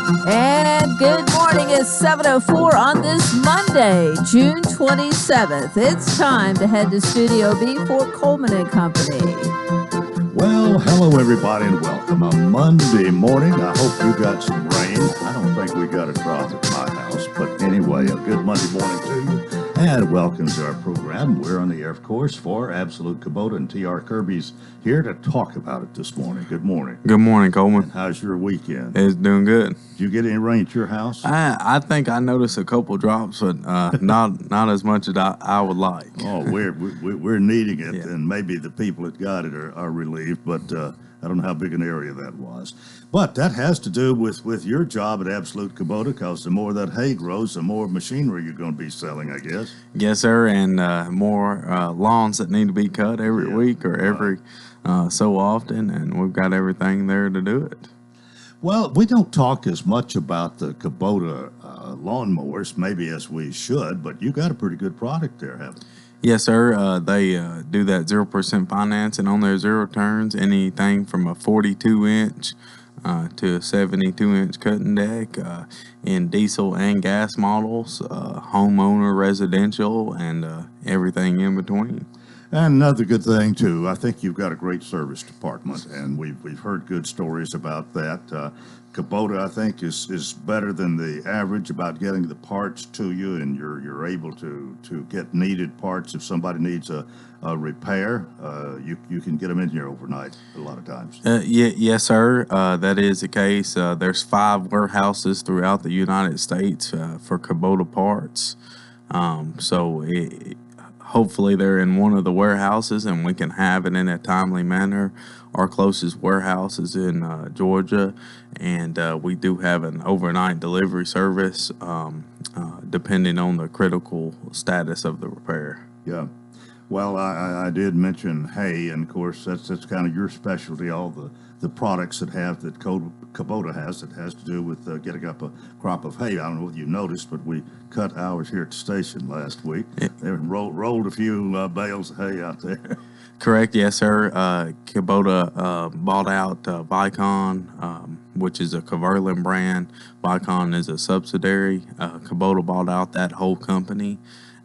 And good morning. It's 7:04 on this Monday, June 27th. It's time to head to Studio B for Coleman and Company. Well, hello everybody and welcome. On Monday morning, I hope you got some rain. I don't think we got a drought at my house, but anyway, a good Monday morning to you. And welcome to our program. We're on the air, of course, for Absolute Kubota, and T.R. Kirby's here to talk about it this morning. Good morning. Good morning, Coleman. And how's your weekend? It's doing good. Did you get any rain at your house? I think I noticed a couple drops, but not as much as I would like. Oh, we're needing it, Yeah. and maybe the people that got it are relieved, but I don't know how big an area that was. But that has to do with your job at Absolute Kubota, because the more that hay grows, the more machinery you're going to be selling, I guess. Yes, sir, and more lawns that need to be cut every week or every so often, and we've got everything there to do it. Well, we don't talk as much about the Kubota lawnmowers, maybe as we should, but you got a pretty good product there, haven't you? Yes, sir. They do that 0% financing on their zero turns, anything from a 42-inch to a 72-inch cutting deck in diesel and gas models, homeowner, residential, and everything in between. And another good thing, too, I think you've got a great service department, and we've heard good stories about that. Kubota, I think, is better than the average about getting the parts to you, and you're able to get needed parts. If somebody needs a repair, you can get them in here overnight a lot of times. Yes, sir. That is the case. There's 5 warehouses throughout the United States for Kubota parts. Hopefully they're in one of the warehouses and we can have it in a timely manner. Our closest warehouse is in Georgia, and we do have an overnight delivery service depending on the critical status of the repair. Yeah. Well, I did mention hay, and of course that's kind of your specialty, all the products that Kubota has that has to do with getting up a crop of hay. I don't know if you noticed, but we cut ours here at the station last week. They rolled a few bales of hay out there. Correct, yes, sir. Kubota bought out Vicon, which is a Coleman brand. Vicon is a subsidiary. Kubota bought out that whole company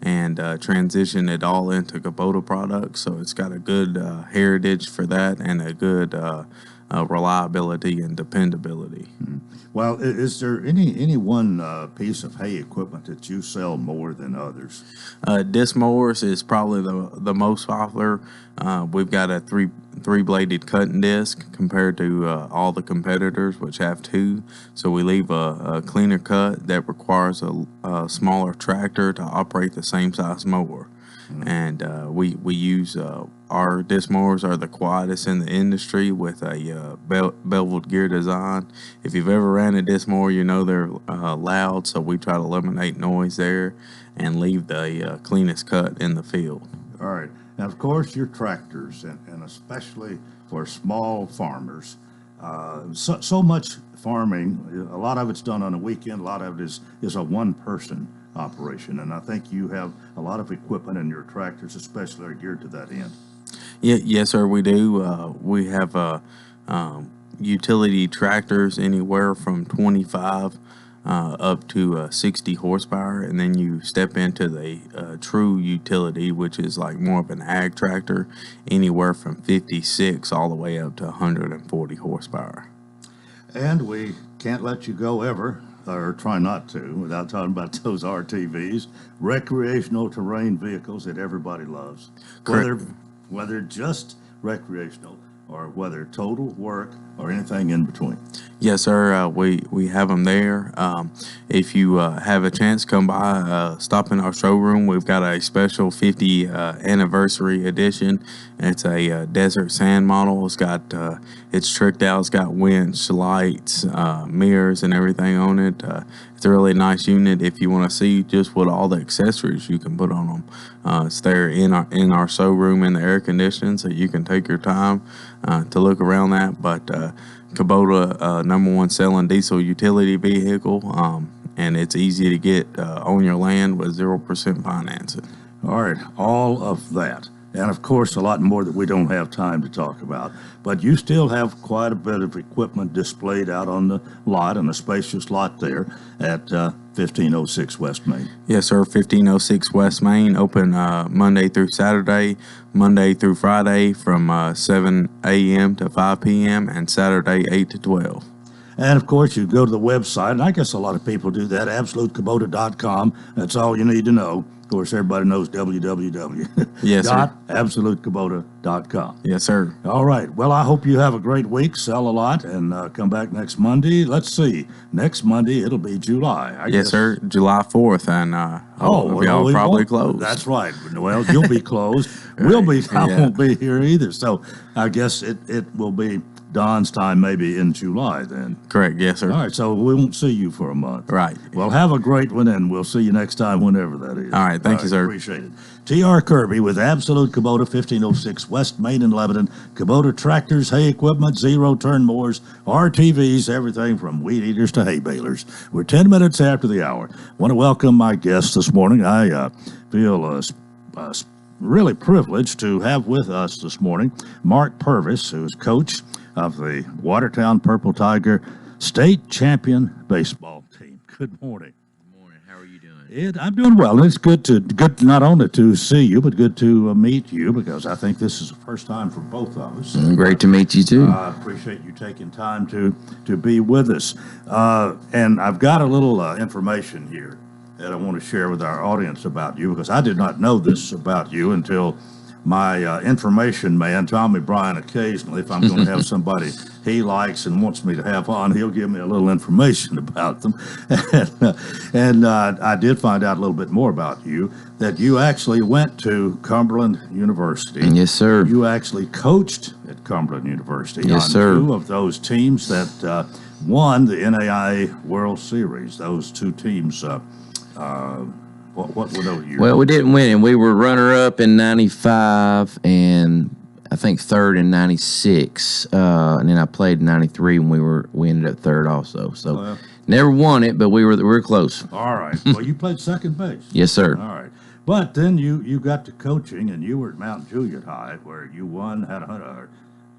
and transitioned it all into Kubota products. So it's got a good heritage for that and a good reliability and dependability. Mm-hmm. Well, is there any one piece of hay equipment that you sell more than others? Disc mowers is probably the most popular. We've got a three-bladed cutting disc compared to all the competitors, which have 2. So we leave a cleaner cut that requires a smaller tractor to operate the same size mower. Mm-hmm. And we use our disc mowers are the quietest in the industry with a beveled gear design. If you've ever ran a disc mower, you know they're loud, so we try to eliminate noise there and leave the cleanest cut in the field. All right. Now, of course, your tractors, and especially for small farmers, so much farming, a lot of it's done on a weekend, a lot of it is a one-person operation, and I think you have a lot of equipment in your tractors, especially are geared to that end. Yes, sir, we do. We have utility tractors anywhere from 25 up to 60 horsepower, and then you step into the true utility, which is like more of an ag tractor, anywhere from 56 all the way up to 140 horsepower. And we can't let you go ever, or try not to, without talking about those RTVs, recreational terrain vehicles that everybody loves. Correct. Whether just recreational or whether total work or anything in between. Yes, sir. We have them there. If you have a chance, come by, stop in our showroom. We've got a special 50 anniversary edition. It's a desert sand model. It's tricked out. It's got winch, lights, mirrors, and everything on it. It's a really nice unit. If you want to see just what all the accessories you can put on them, it's there in our showroom in the air conditioning, so you can take your time to look around that. But Kubota, #1 selling diesel utility vehicle, and it's easy to get on your land with 0% financing. All right, all of that and of course a lot more that we don't have time to talk about. But you still have quite a bit of equipment displayed out on the lot, and a spacious lot there at 1506 West Main. Yes, sir. 1506 West Main, open Monday through Saturday, Monday through Friday from 7 a.m. to 5 p.m., and Saturday 8 to 12. And of course, you go to the website, and I guess a lot of people do that, absolutekubota.com. That's all you need to know. Of course, everybody knows www. Yes, sir. absolutekubota.com. Yes, sir. All right. Well, I hope you have a great week, sell a lot, and come back next Monday. Let's see. Next Monday, it'll be July. I Yes, guess. sir. July 4th, and y'all we probably won't- closed. That's right. Well, you'll be closed. We'll be. I Yeah. won't be here either. So I guess it will be Don's time maybe in July then. Correct. Yes, sir. All right. So we won't see you for a month. Right. Well, have a great one, and we'll see you next time, whenever that is. All right. Thank you, sir. Appreciate it. T.R. Kirby with Absolute Kubota, 1506 West Main in Lebanon. Kubota tractors, hay equipment, zero-turn mowers, RTVs, everything from weed eaters to hay balers. We're 10 minutes after the hour. Want to welcome my guests this morning. I feel really privileged to have with us this morning Mark Purvis, who is coach of the Watertown Purple Tiger state champion baseball team. Good morning. Good morning. How are you doing? I'm doing well, and it's good not only to see you, but good to meet you, because I think this is the first time for both of us. Great to meet you too. I appreciate you taking time to be with us. And I've got a little information here that I want to share with our audience about you, because I did not know this about you until my information man, Tommy Bryan, occasionally, if I'm going to have somebody he likes and wants me to have on, he'll give me a little information about them. And I did find out a little bit more about you, that you actually went to Cumberland University. Yes, sir. You actually coached at Cumberland University Yes, on sir. two of those teams that won the NAIA World Series. Those two teams, what were those years? Well, we didn't win, and we were runner-up in '95, and I think third in '96, and then I played in '93, and we ended up third also. So Well. never won it, but we were close. All right. Well, you played second base. Yes, sir. All right. But then you got to coaching, and you were at Mount Juliet High, where you won,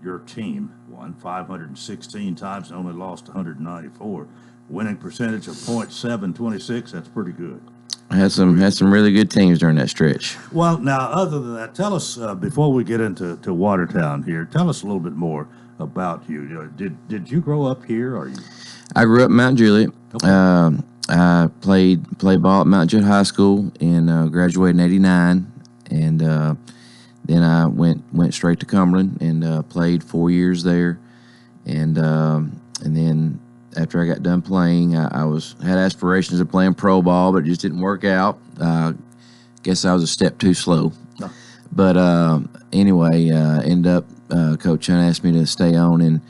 your team won 516 times and only lost 194. Winning percentage of .726. That's pretty good. Had some really good teams during that stretch. Well, now, other than that, tell us, before we get into Watertown here, tell us a little bit more about you. Did you grow up here? Or you? I grew up in Mount Juliet. Okay. I played ball at Mount Juliet High School and graduated in '89, and then I went straight to Cumberland and played 4 years there, and then after I got done playing, I had aspirations of playing pro ball, but it just didn't work out. Guess I was a step too slow. No. But anyway, ended up Coach Hunt asked me to stay on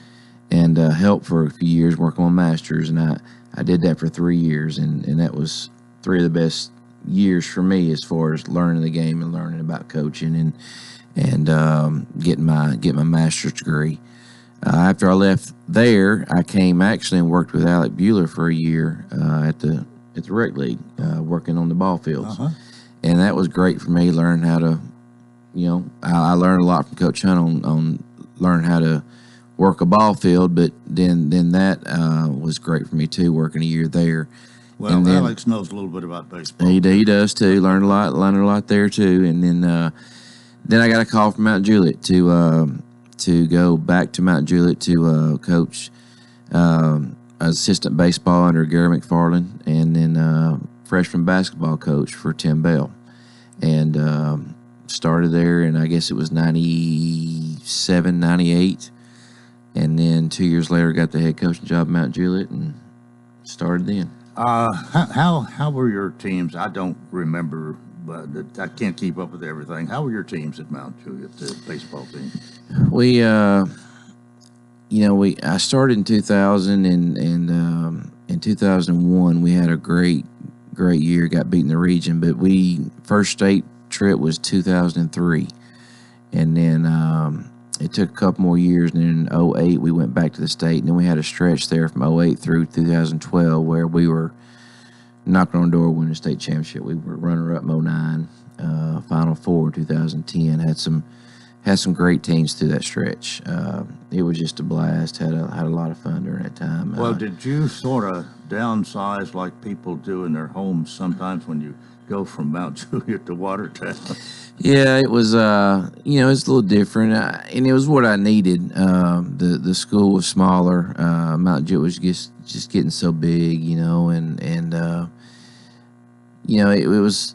and help for a few years, work on masters, and I did that for 3 years, and that was 3 of the best years for me as far as learning the game and learning about coaching and getting my master's degree. After I left there, I came actually and worked with Alec Bueller for a year at the rec league, working on the ball fields, and that was great for me. Learning how to, I learned a lot from Coach Hunt on learning how to work a ball field, but then that was great for me too, working a year there. Well, and then, Alex knows a little bit about baseball. He does too. Learned a lot there too, and then I got a call from Mount Juliet to go back to Mount Juliet to coach assistant baseball under Gary McFarland, and then freshman basketball coach for Tim Bell. And started there, and I guess it was 97, 98. And then 2 years later, got the head coaching job at Mount Juliet and started then. How were your teams? I don't remember, but I can't keep up with everything. How were your teams at Mount Juliet, the baseball team? I started in 2000, and in 2001 we had a great year. Got beat in the region, but first state trip was 2003, and then it took a couple more years, and then in 08 we went back to the state, and then we had a stretch there from 08 through 2012 where we were knocked on the door, winning the state championship. We were runner-up in 09, Final Four in 2010. Had some great teams through that stretch. It was just a blast. Had a lot of fun during that time. Well, did you sort of downsize like people do in their homes sometimes when you go from Mount Juliet to Watertown? Yeah, it was. It's a little different, and it was what I needed. The school was smaller. Mount Juliet was just getting so big, it was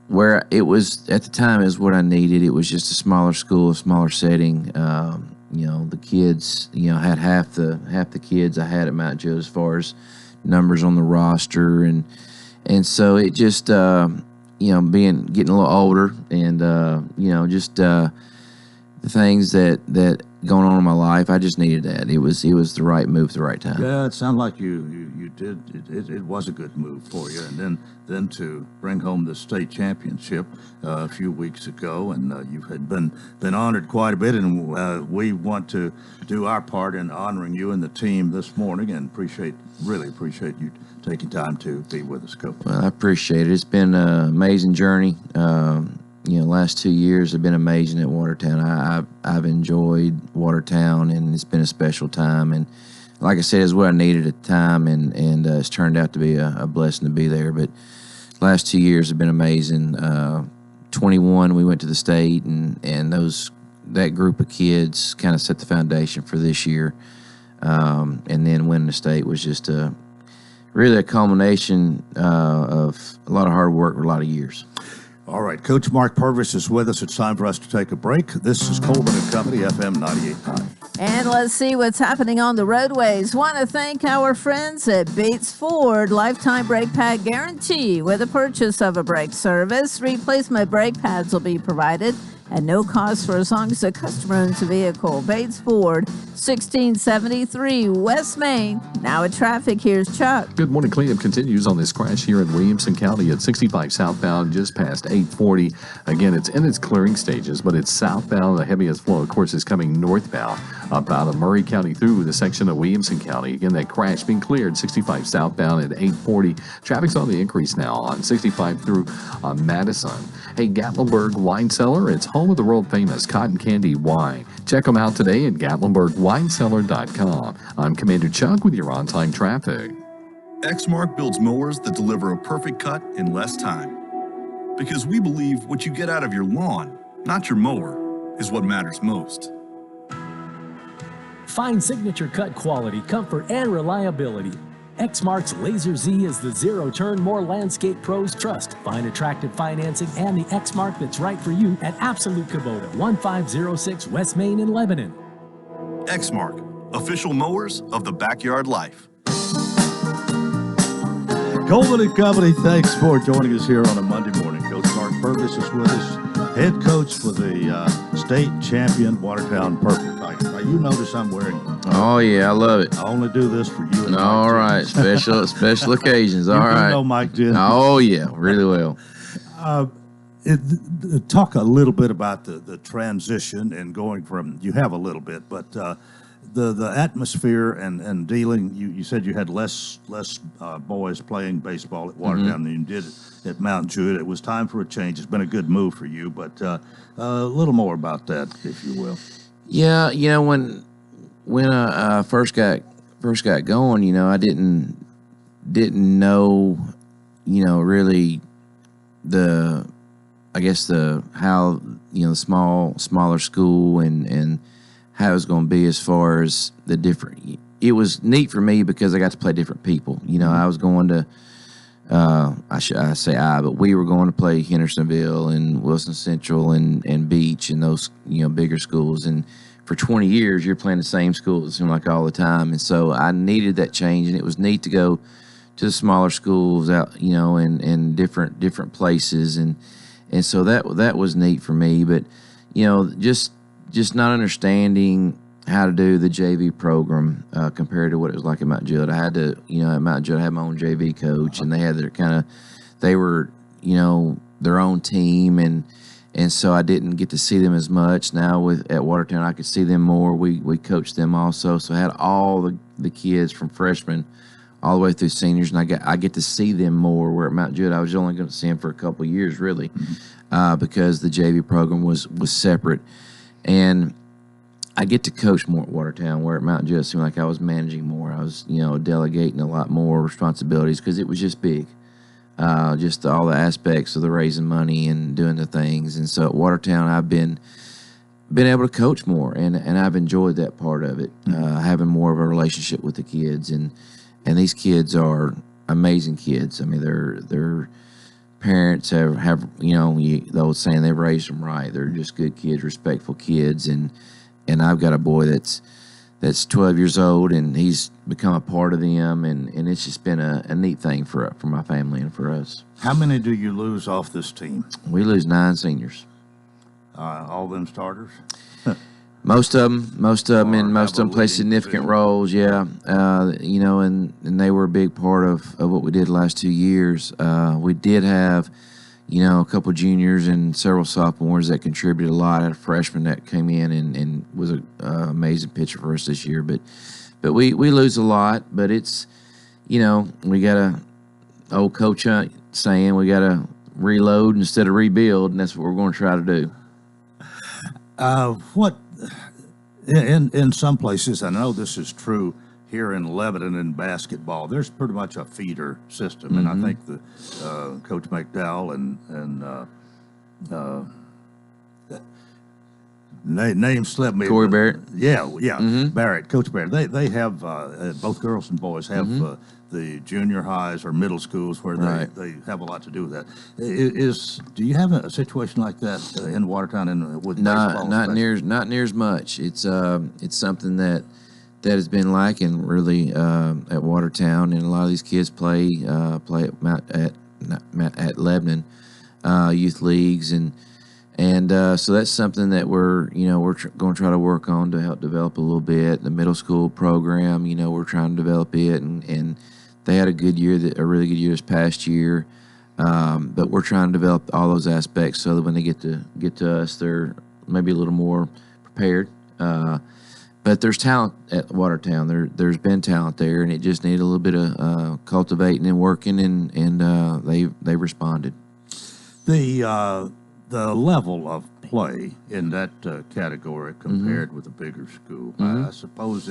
where it was at the time is what I needed. It was just a smaller school, a smaller setting. The kids, had half the kids I had at Mount Juliet as far as numbers on the roster, and so it just getting a little older, and the things that going on in my life, I just needed that. It was the right move at the right time. Yeah, it sounded like you did. It was a good move for you, and then to bring home the state championship a few weeks ago, and you had been honored quite a bit, and we want to do our part in honoring you and the team this morning, and really appreciate you taking time to be with us, Coach. Well, I appreciate it. It's been an amazing journey. Last 2 years have been amazing at Watertown. I've enjoyed Watertown, and it's been a special time. And like I said, it's what I needed at the time, and it's turned out to be a blessing to be there. But last 2 years have been amazing. 21, we went to the state, and that group of kids kind of set the foundation for this year. And then winning the state was just really a culmination of a lot of hard work for a lot of years. All right, Coach Mark Purvis is with us. It's time for us to take a break. This is Coleman and Company, FM 98.9. And let's see what's happening on the roadways. Want to thank our friends at Bates Ford. Lifetime brake pad guarantee. With the purchase of a brake service, replacement brake pads will be provided at no cost for as long as the customer owns the vehicle. Bates Ford, 1673 West Main. Now at traffic, here's Chuck. Good morning. Cleanup continues on this crash here in Williamson County at 65 southbound, just past 840. Again, it's in its clearing stages, but it's southbound. The heaviest flow, of course, is coming northbound up out of Murray County through the section of Williamson County. Again, that crash being cleared 65 southbound at 840. Traffic's on the increase now on 65 through Madison. Hey, Gatlinburg Wine Cellar, it's home of the world-famous cotton candy wine. Check them out today at GatlinburgWineCellar.com. I'm Commander Chuck with your on-time traffic. Exmark builds mowers that deliver a perfect cut in less time. Because we believe what you get out of your lawn, not your mower, is what matters most. Find signature cut quality, comfort, and reliability. Exmark's Laser Z is the zero-turn more landscape pros trust. Find attractive financing and the Exmark that's right for you at Absolute Kubota, 1506 West Main in Lebanon. Exmark, official mowers of the backyard life. Coleman and Company, thanks for joining us here on a Monday morning. Coach Mark Purvis is with us, head coach for the state champion Watertown Purple Tigers. Now, you notice I'm wearing. Oh yeah, I love it. I only do this for you. And all Mike right, special occasions. All right. Know Mike did. Oh yeah, really well. Talk a little bit about the transition and going from. You have a little bit, but the atmosphere and dealing. You said you had less boys playing baseball at Watertown than you did at Mount Juliet. It was time for a change. It's been a good move for you, but a little more about that, if you will. Yeah, when I first got going, I didn't know, really how the smaller school and how it was going to be as far as the different. It was neat for me because I got to play different people. I was going to. But we were going to play Hendersonville and Wilson Central and Beach and those bigger schools, and for 20 years you're playing the same schools, it seemed like, all the time. And so I needed that change, and it was neat to go to the smaller schools out and different places, and so that was neat for me. But just not understanding how to do the JV program compared to what it was like at Mount Juliet. I had to, at Mount Juliet, I had my own JV coach, and they had they were, their own team, and so I didn't get to see them as much. Now at Watertown, I could see them more. We coached them also, so I had all the kids from freshmen all the way through seniors, and I get to see them more. Where at Mount Juliet, I was only going to see them for a couple of years, really, because the JV program was separate, and I get to coach more at Watertown. Where at Mount Juliet, it seemed like I was managing more. I was, delegating a lot more responsibilities because it was just big. Just all the aspects of the raising money and doing the things, and so at Watertown, I've been able to coach more, and I've enjoyed that part of it, having more of a relationship with the kids, and these kids are amazing kids. I mean, their parents have the old saying, they've raised them right. They're just good kids, respectful kids, and I've got a boy that's 12 years old, and he's become a part of them, and it's just been a neat thing for my family and for us. How many do you lose off this team? We lose 9 seniors. All them starters? Most of them, and most of them play leading significant position. roles. Yeah, and they were a big part of what we did the last 2 years. We did have, a couple juniors and several sophomores that contributed a lot. I had a freshman that came in and was an amazing pitcher for us this year. But we lose a lot. But it's, we got a old Coach Hunt saying we got to reload instead of rebuild, and that's what we're going to try to do. What in some places, I know this is true here in Lebanon in basketball, there's pretty much a feeder system, and I think the Coach McDowell and name slipped me. Corey Barrett. Yeah, Barrett, Coach Barrett. They have both girls and boys have the junior highs or middle schools where they have a lot to do with that. Do you have a situation like that in Watertown and with baseball? Not near as much. It's something that has been lacking really at Watertown, and a lot of these kids play at Lebanon youth leagues, and so that's something that we're going to try to work on to help develop a little bit. The middle school program, we're trying to develop it, and they had a really good year this past year. But we're trying to develop all those aspects so that when they get to us, they're maybe a little more prepared. But there's talent at Watertown. There's been talent there, and it just needed a little bit of cultivating and working, and they responded. The level of play in that category compared with a bigger school, I suppose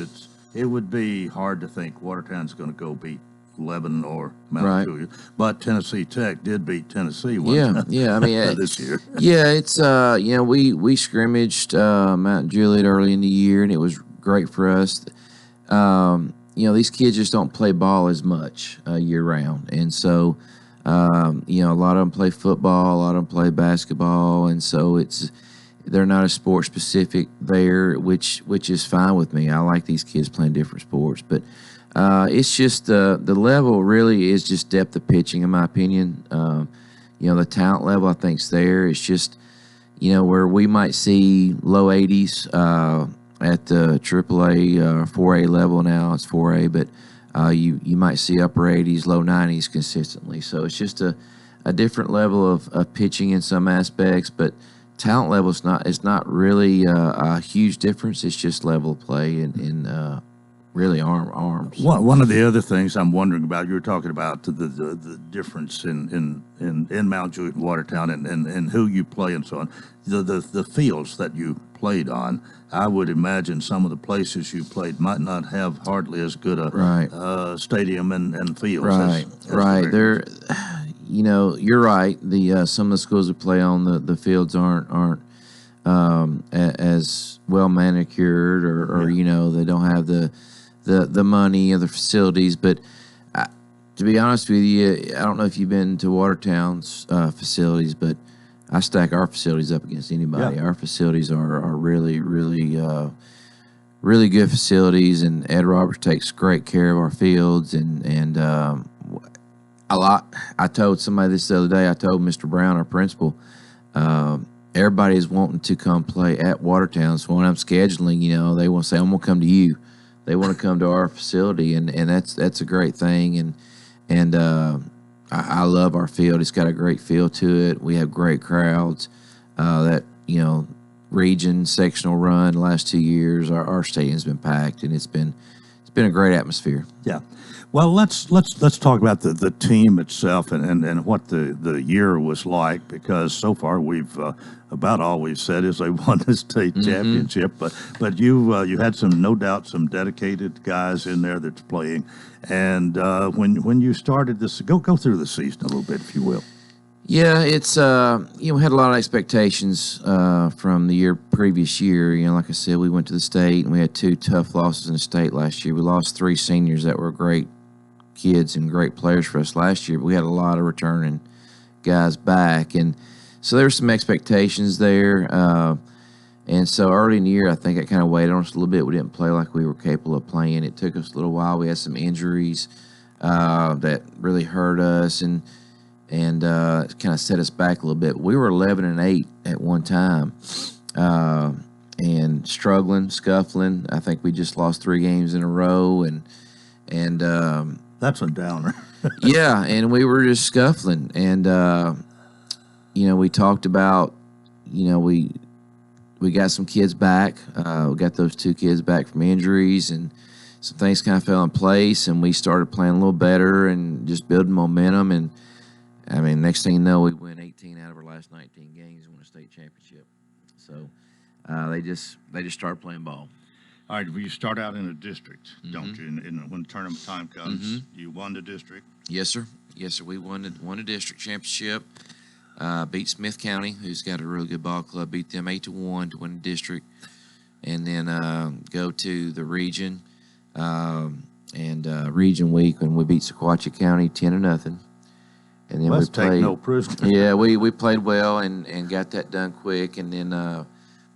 it would be hard to think Watertown's going to go beat Lebanon or Mount Juliet, but Tennessee Tech did beat Tennessee. Yeah. I mean, this year. Yeah, it's we scrimmaged Mount Juliet early in the year, and it was great for us. These kids just don't play ball as much year round, and so a lot of them play football, a lot of them play basketball, and so they're not as sport specific there, which is fine with me. I like these kids playing different sports, but it's just the level really is just depth of pitching, in my opinion. The talent level I think's there. It's just where we might see low 80s at the AAA 4A level now. It's 4A, but you might see upper 80s, low 90s consistently. So it's just a different level of pitching in some aspects, but talent level it's not really a huge difference. It's just level of play and really arms. One of the other things I'm wondering about, you were talking about the difference in Mount Juliet and Watertown and who you play and so on. The fields that you played on, I would imagine some of the places you played might not have hardly as good a stadium and fields. Right. They're, you're right. Some of the schools we play on, the fields aren't as well manicured or they don't have the money or the facilities. But to be honest with you, I don't know if you've been to Watertown's facilities, but I stack our facilities up against anybody. Yeah. Our facilities are really, really, really good facilities, and Ed Roberts takes great care of our fields. And I told somebody this the other day. I told Mr. Brown, our principal, everybody is wanting to come play at Watertown. So when I'm scheduling, they want to say, I'm going to come to you. They want to come to our facility, and that's a great thing. And I love our field. It's got a great feel to it. We have great crowds. That region sectional run the last 2 years, our stadium's been packed, and it's been a great atmosphere. Yeah. Well, let's talk about the team itself and what the year was like, because so far we've about all we've said is they won the state championship, but you had some some dedicated guys in there that's playing, and when you started this, go through the season a little bit, if you will. Yeah, it's we had a lot of expectations from the previous year. Like I said, we went to the state and we had 2 tough losses in the state last year. We lost 3 seniors that were great kids and great players for us last year, but we had a lot of returning guys back, and so there were some expectations there. And so early in the year, I think it kind of weighed on us a little bit. We didn't play like we were capable of playing. It took us a little while. We had some injuries that really hurt us, and it kind of set us back a little bit. We were 11-8 at one time, and struggling, scuffling. I think we just lost 3 games in a row, and that's a downer. yeah, and we were just scuffling, and we talked about, we got some kids back. We got those 2 kids back from injuries, and some things kind of fell in place, and we started playing a little better and just building momentum. And I mean, next thing you know, we win 18 out of our last 19 games and won a state championship. So they just started playing ball. All right, well, you start out in a district, don't you? And when tournament time comes, you won the district. Yes, sir. Yes, sir. We won a district championship. Beat Smith County, who's got a really good ball club. Beat them 8-1 to win the district, and then go to the region region week when we beat Sequatchie County 10-0. And then Let's we played. Take no prisoner. Yeah, we played well and got that done quick, and then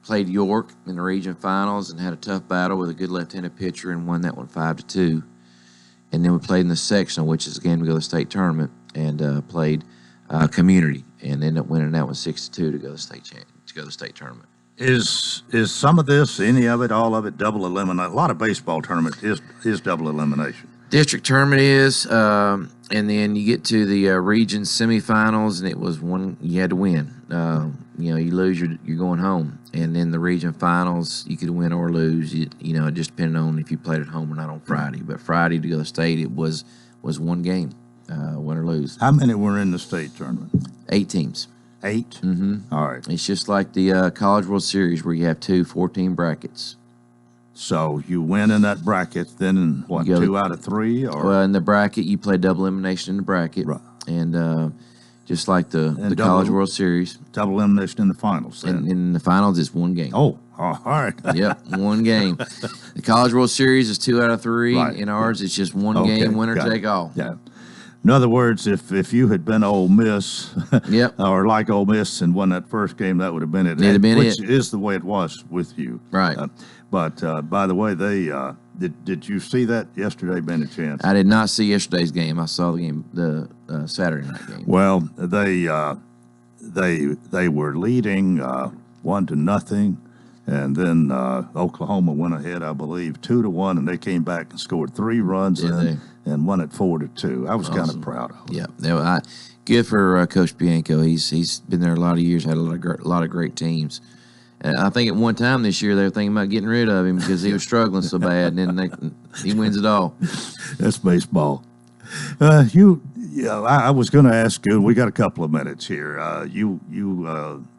played York in the region finals and had a tough battle with a good left-handed pitcher and won that one 5-2. And then we played in the sectional, which is a game to go to the state tournament, and played Community and ended up winning that one 6-2 to go to the state tournament. Is some of this, any of it, all of it, double elimination? A lot of baseball tournament is double elimination. District tournament is, and then you get to the region semifinals, and it was one you had to win. You lose, you're going home, and then the region finals you could win or lose. It just depended on if you played at home or not on Friday. But Friday to go to the state, it was one game, win or lose. How many were in the state tournament? 8 teams. 8. Mm-hmm. All right. It's just like the College World Series where you have 2 14 brackets. So you win in that bracket, then what? 2 out of 3, or well, in the bracket you play double elimination in the bracket, right? And just like the College World Series, double elimination in the finals. And in the finals, it's 1 game. Oh, all right. Yep, 1 game. The College World Series is 2 out of 3. Right. In ours, it's just 1 game, winner take all. Yeah. In other words, if you had been Ole Miss, yep, or like Ole Miss and won that first game, that would have been it. Which is the way it was with you, right? But by the way, they did you see that yesterday, by any chance? I did not see yesterday's game. I saw the game, the Saturday night game. Well, they were leading 1-0, and then Oklahoma went ahead, I believe, 2-1, and they came back and scored 3 runs and won it 4-2. I was kind of proud of it. Yeah, good for Coach Bianco. He's been there a lot of years, had a lot of great teams. I think at one time this year they were thinking about getting rid of him because he was struggling so bad, and then he wins it all. That's baseball. I was going to ask you. We got a couple of minutes here. You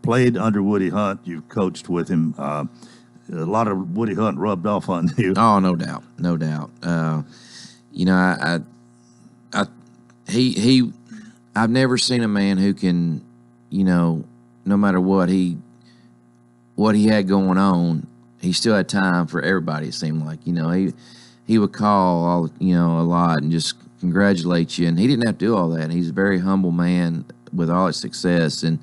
played under Woody Hunt. You coached with him. A lot of Woody Hunt rubbed off on you. Oh, no doubt. I've never seen a man who can, no matter what he had going on, he still had time for everybody. It seemed like, he would call a lot and just congratulate you, and he didn't have to do all that. And he's a very humble man with all his success, and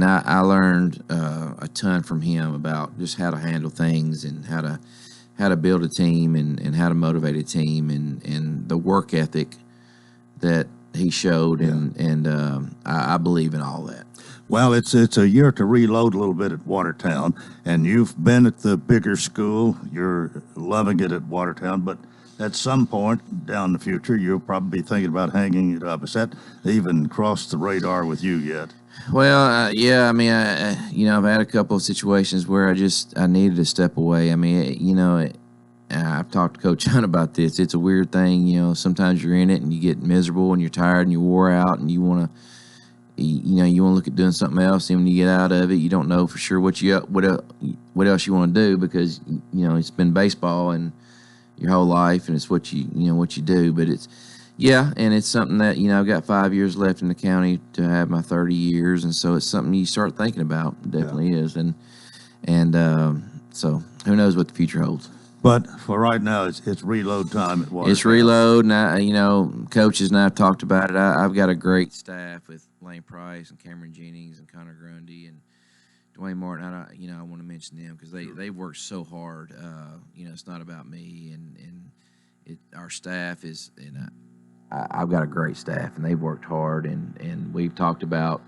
I learned a ton from him about just how to handle things and how to build a team and how to motivate a team and the work ethic that he showed, and I believe in all that. Well, it's a year to reload a little bit at Watertown, and you've been at the bigger school. You're loving it at Watertown, but at some point down the future, you'll probably be thinking about hanging it up. Has that even crossed the radar with you yet? Well, yeah. I mean, I've had a couple of situations where I needed to step away. I mean, I've talked to Coach Hunt about this. It's a weird thing, you know. Sometimes you're in it and you get miserable and you're tired and you're wore out and you want to, you want to look at doing something else. And when you get out of it, you don't know for sure what else you want to do because it's been baseball and your whole life and it's what you do. But it's and it's something that I've got 5 years left in the county to have my 30 years, and so it's something you start thinking about. It definitely is, and so who knows what the future holds. But for right now, it's reload time at Watertown. It's reload, and coaches and I have talked about it. I've got a great staff with Lane Price and Cameron Jennings and Connor Grundy and Dwayne Martin. I want to mention them because they work so hard. It's not about me, and our staff is, and I've got a great staff, and they've worked hard, and we've talked about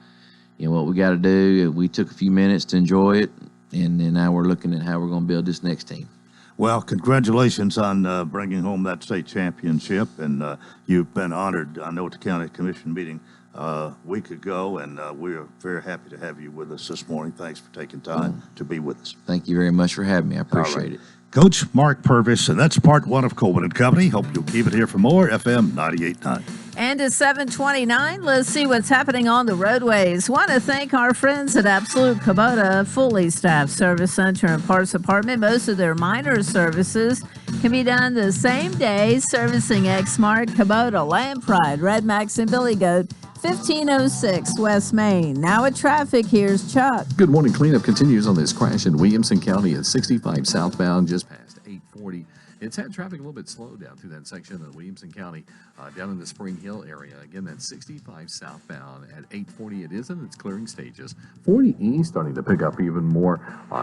what we got to do. We took a few minutes to enjoy it, and then now we're looking at how we're going to build this next team. Well, congratulations on bringing home that state championship, and you've been honored. I know at the county commission meeting a week ago, and we're very happy to have you with us this morning. Thanks for taking time to be with us. Thank you very much for having me. I appreciate it. Coach Mark Purvis, and that's part one of Coleman and Company. Hope you'll keep it here for more. FM 98.9. And at 7:29, let's see what's happening on the roadways. Want to thank our friends at Absolute Kubota, fully staffed service center and parts department. Most of their minor services can be done the same day, servicing Exmark, Kubota, Land Pride, Red Max, and Billy Goat. 1506 West Main. Now at traffic, here's Chuck. Good morning. Cleanup continues on this crash in Williamson County at 65 southbound, just past 840. It's had traffic a little bit slow down through that section of Williamson County, down in the Spring Hill area. Again, that's 65 southbound at 840. It is in its clearing stages. 40 East starting to pick up even more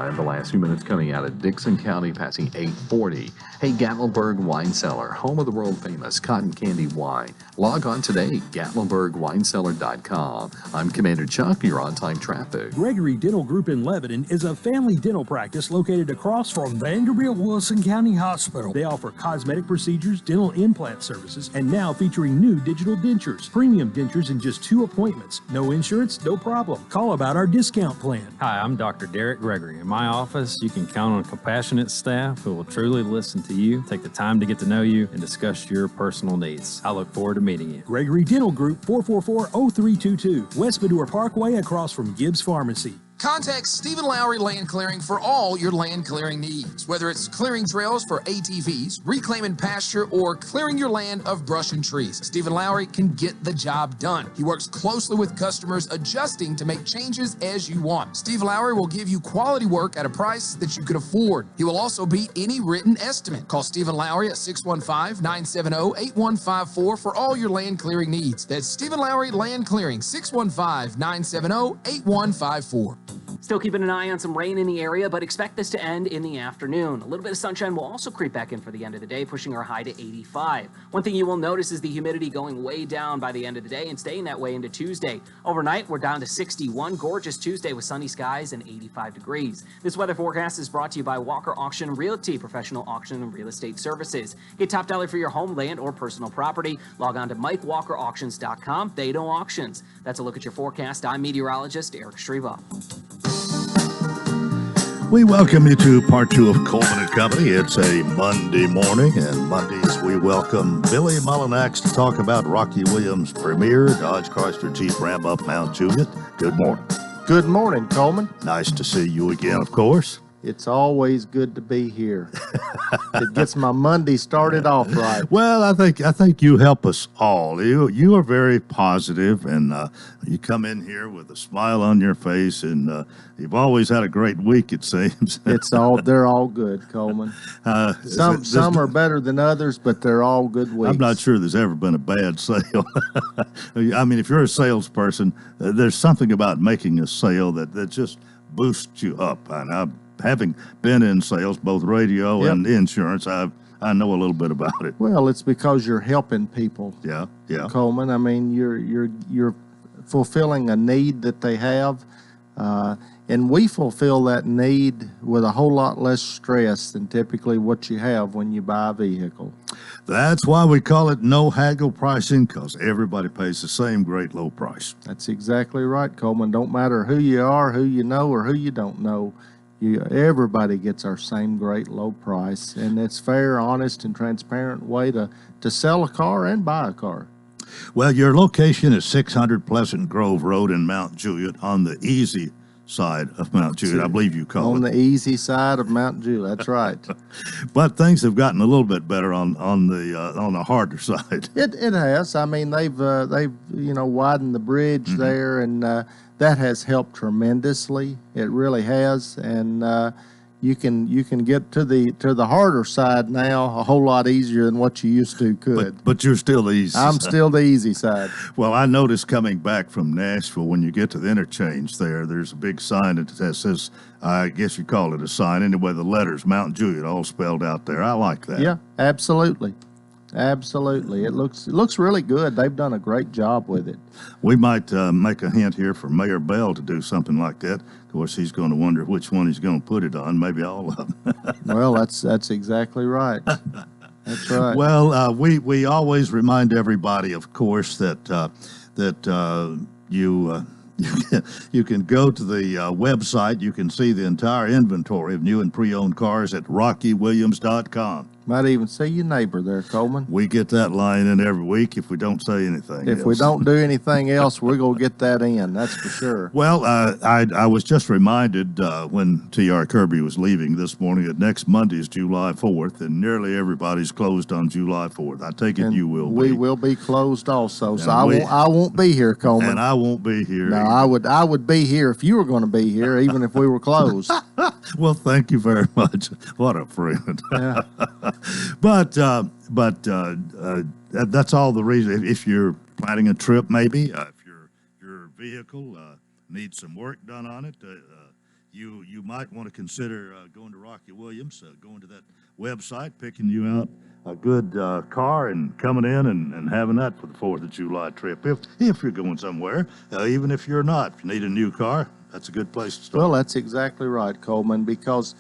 in the last few minutes coming out of Dixon County, passing 840. Hey, Gatlinburg Wine Cellar, home of the world famous cotton candy wine. Log on today, GatlinburgWineCellar.com. I'm Commander Chuck, you're on time traffic. Gregory Dental Group in Lebanon is a family dental practice located across from Vanderbilt Wilson County Hospital. They offer cosmetic procedures, dental implant services, and now featuring new digital dentures. Premium dentures in just 2 appointments. No insurance, no problem. Call about our discount plan. Hi, I'm Dr. Derek Gregory. In my office, you can count on a compassionate staff who will truly listen to you, take the time to get to know you, and discuss your personal needs. I look forward to meeting you. Gregory Dental Group, 444-0322, West Medora Parkway across from Gibbs Pharmacy. Contact Stephen Lowry Land Clearing for all your land clearing needs. Whether it's clearing trails for ATVs, reclaiming pasture, or clearing your land of brush and trees, Stephen Lowry can get the job done. He works closely with customers, adjusting to make changes as you want. Steve Lowry will give you quality work at a price that you can afford. He will also beat any written estimate. Call Stephen Lowry at 615-970-8154 for all your land clearing needs. That's Stephen Lowry Land Clearing, 615-970-8154. Still keeping an eye on some rain in the area, but expect this to end in the afternoon. A little bit of sunshine will also creep back in for the end of the day, pushing our high to 85. One thing you will notice is the humidity going way down by the end of the day and staying that way into Tuesday. Overnight, we're down to 61. Gorgeous Tuesday with sunny skies and 85 degrees. This weather forecast is brought to you by Walker Auction Realty, professional auction and real estate services. Get top dollar for your home, land, or personal property. Log on to MikeWalkerAuctions.com. They know auctions. That's a look at your forecast. I'm meteorologist Eric Shreva. We welcome you to part two of Coleman and Company. It's a Monday morning, and Mondays we welcome Billy Mullinax to talk about Rocky Williams' premier Dodge Chrysler Jeep Ram Up Mount Juliet. Good morning. Good morning, Coleman. Nice to see you again, of course. It's always good to be here. It gets my Monday started off right. Well, I think you help us all. You are very positive, and you come in here with a smile on your face, and you've always had a great week, it seems. They're all good, Coleman. Some are better than others, but they're all good weeks. I'm not sure there's ever been a bad sale. I mean, if you're a salesperson, there's something about making a sale that just boosts you up. And having been in sales, both radio and insurance, I know a little bit about it. Well, it's because you're helping people. Yeah. Coleman, I mean, you're fulfilling a need that they have, and we fulfill that need with a whole lot less stress than typically what you have when you buy a vehicle. That's why we call it no haggle pricing, because everybody pays the same great low price. That's exactly right, Coleman. Don't matter who you are, who you know, or who you don't know. everybody gets our same great low price, and it's fair, honest, and transparent way to sell a car and buy a car. Well, your location is 600 Pleasant Grove Road in Mount Juliet on the easy side of Mount Juliet, I believe you call it. On the easy side of Mount Juliet, that's right. But things have gotten a little bit better on the harder side. It has. I mean, they've widened the bridge there, and that has helped tremendously. It really has, and you can get to the harder side now a whole lot easier than what you used to could. But you're still the easy I'm side. still the easy side. Well, I noticed coming back from Nashville, when you get to the interchange there's a big sign that says, I guess you call it a sign, anyway, the letters Mount Juliet all spelled out there. I like that. Yeah, absolutely. Absolutely. It looks really good. They've done a great job with it. We might make a hint here for Mayor Bell to do something like that. Of course, he's going to wonder which one he's going to put it on, maybe all of them. Well, that's exactly right. That's right. Well, we always remind everybody, of course, that you can go to the website. You can see the entire inventory of new and pre-owned cars at RockyWilliams.com. Might even see your neighbor there, Coleman. We get that line in every week if we don't say anything If else. we don't do anything else, we're going to get that in, that's for sure. Well, I was just reminded when T.R. Kirby was leaving this morning that next Monday is July 4th, and nearly everybody's closed on July 4th. I take it And you will we be. will be closed also, so And I won't be here, Coleman. And I won't be here. No, either. I would be here if you were going to be here, even if we were closed. Well, thank you very much. What a friend. Yeah. But that's all the reason. If you're planning a trip, maybe if your vehicle needs some work done on it, you might want to consider going to Rocky Williams, going to that website, picking you out a good car and coming in and having that for the 4th of July trip. If you're going somewhere, even if you're not, if you need a new car, that's a good place to start. Well, that's exactly right, Coleman, because,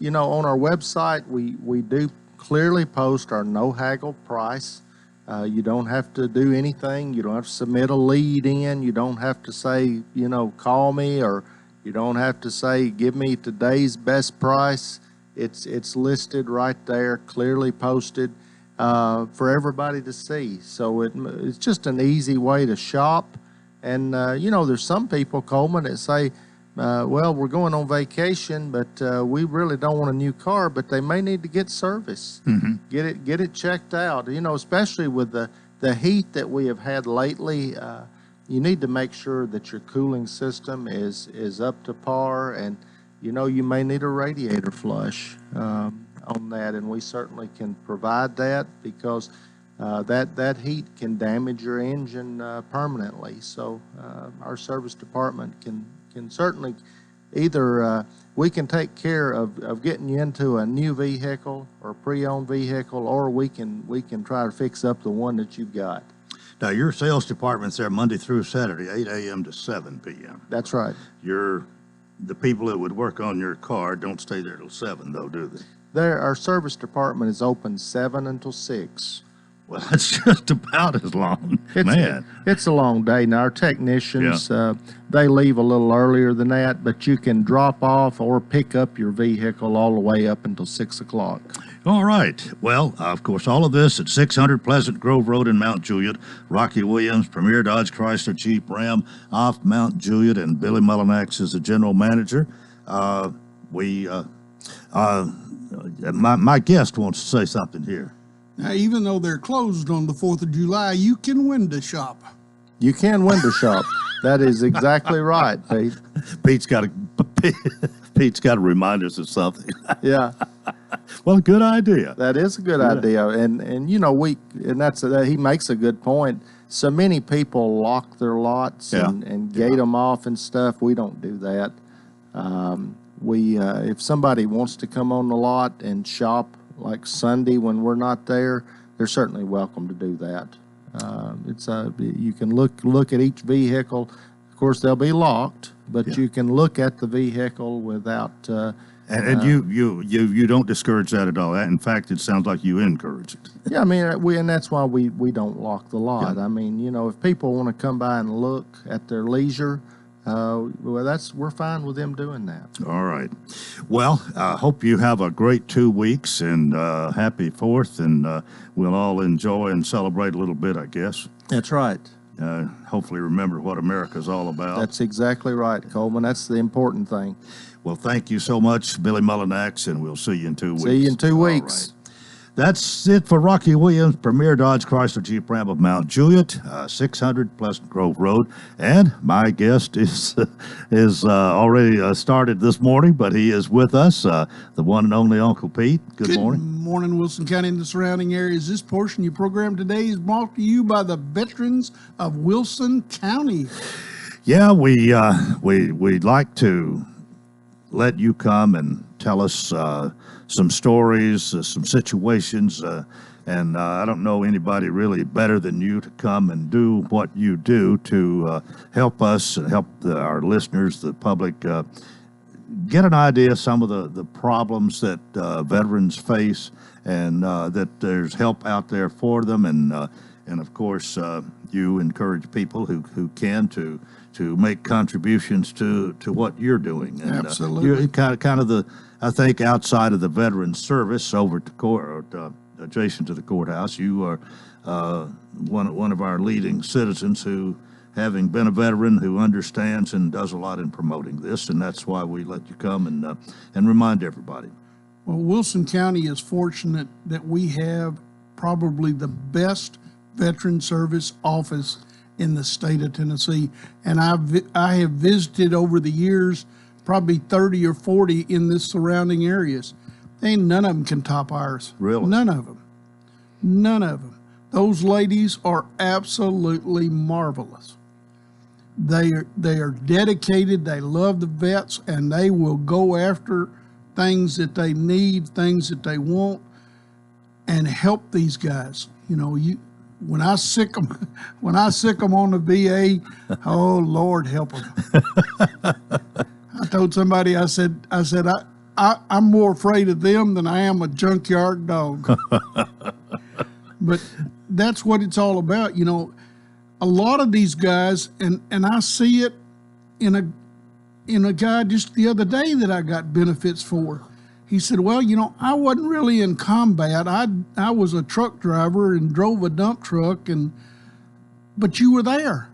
on our website, we do clearly post our no haggle price. You don't have to do anything. You don't have to submit a lead in. You don't have to say, call me, or you don't have to say, give me today's best price. It's listed right there, clearly posted for everybody to see. So it's just an easy way to shop. And, there's some people, Coleman, that say, well, we're going on vacation, but we really don't want a new car, but they may need to get service. Mm-hmm. Get it checked out. Especially with the heat that we have had lately, you need to make sure that your cooling system is up to par, and you may need a radiator flush on that, and we certainly can provide that because that heat can damage your engine permanently. So our service department can certainly either we can take care of getting you into a new vehicle or pre-owned vehicle, or we can try to fix up the one that you've got. Now, your sales department's there Monday through Saturday, 8 a.m. to 7 p.m. That's right. The people that would work on your car don't stay there till 7, though, do they? Our service department is open 7 until 6. Well, that's just about as long. Man. It's a long day. Now, our technicians, they leave a little earlier than that, but you can drop off or pick up your vehicle all the way up until 6 o'clock. All right. Well, of course, all of this at 600 Pleasant Grove Road in Mount Juliet. Rocky Williams, Premier Dodge Chrysler Jeep Ram off Mount Juliet, and Billy Mullinax is the general manager. My guest wants to say something here. Now, even though they're closed on the 4th of July, you can window shop. You can window shop. That is exactly right, Pete. Pete's got to remind us of something. Yeah. Well, good idea. That is a good idea, and he makes a good point. So many people lock their lots and gate them off and stuff. We don't do that. If somebody wants to come on the lot and shop like Sunday when we're not there, they're certainly welcome to do that. You can look at each vehicle. Of course, they'll be locked, but you can look at the vehicle without. And you don't discourage that at all. In fact, it sounds like you encourage it. Yeah, I mean, and that's why we don't lock the lot. Yeah. I mean, if people want to come by and look at their leisure, we're fine with them doing that. All right. Well, I hope you have a great 2 weeks and happy 4th, and we'll all enjoy and celebrate a little bit, I guess. That's right. Hopefully remember what America's all about. That's exactly right, Coleman. That's the important thing. Well, thank you so much, Billy Mullinax, and we'll see you in 2 weeks. See you in 2 All weeks. right. That's it for Rocky Williams, Premier Dodge Chrysler Jeep Ram of Mount Juliet, 600 Pleasant Grove Road. And my guest is already started this morning, but he is with us, the one and only Uncle Pete. Good morning. Good morning, Wilson County and the surrounding areas. This portion of your program today is brought to you by the veterans of Wilson County. Yeah, we'd like to let you come and tell us some stories, some situations, and I don't know anybody really better than you to come and do what you do to help us and help our listeners, the public, get an idea of some of the problems that veterans face, and that there's help out there for them, and of course you encourage people who can to make contributions to what you're doing. And, Absolutely. You're kind of the, I think, outside of the veteran service over at the court, adjacent to the courthouse, you are one of our leading citizens who, having been a veteran, who understands and does a lot in promoting this, and that's why we let you come and remind everybody. Well, Wilson County is fortunate that we have probably the best veteran service office in the state of Tennessee. And I have visited over the years probably 30 or 40 in the surrounding areas. Ain't none of them can top ours. Really? None of them. None of them. Those ladies are absolutely marvelous. They are dedicated. They love the vets, and they will go after things that they need, things that they want, and help these guys. You know, when I sick them on the VA, oh Lord help them. I told somebody, I said I'm more afraid of them than I am a junkyard dog. But that's what it's all about. You know, a lot of these guys, and I see it in a guy just the other day that I got benefits for. He said, well, you know, I wasn't really in combat. I was a truck driver and drove a dump truck, but you were there.